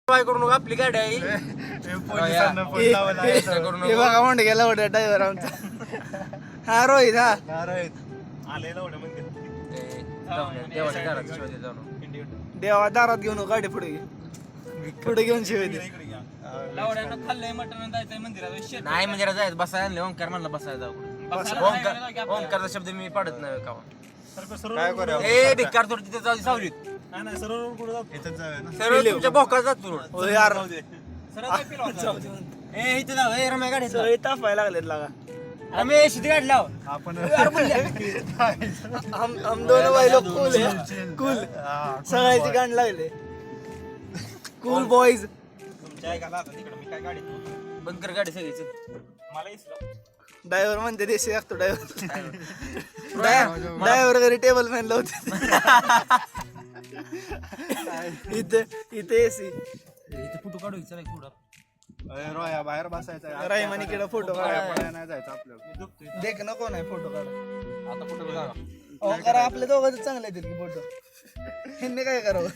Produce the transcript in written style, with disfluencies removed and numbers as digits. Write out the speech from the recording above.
काय करू नका आपली गाडी आहे हे बघा म्हणून गेला होता ड्रायव्हर आमचा. हा रोहित हा देवा दारात घेऊन गाडी पुढे घेऊन शिवाय नाही मंदिरात जायचं बसायला आणले ओंकार म्हणला बसायला जाऊ. ओंकारचा शब्द मी पाडत नाही का ए भिकार थोडं तिथे जाऊ सावलीत सरळ तुमच्या भोकात जातो यार ए इथे जाऊ ए रम्या गाडी सगळे तापायला लागलेत लागा. रमेश इथे गाडी लाव हम दोन बाई लोक कूल आहे कूल सगळ्याची गाण लागले कूल बॉईज. बंद कर गाडी सगळीच ड्रायव्हर म्हणते देशी लागतो ड्रायव्हर घरी टेबल फॅन लावते इथे एसी इथे फोटो काढू चला पुढं बाहेर बसायचं राहिमानी किडा फोटो काढा नाही जायचं आपल्याला देख नको नाही फोटो काढा. आता फोटो काढा हो करा आपले दोघं चांगले आहेत की फोटो ह्यांनी काय करावं.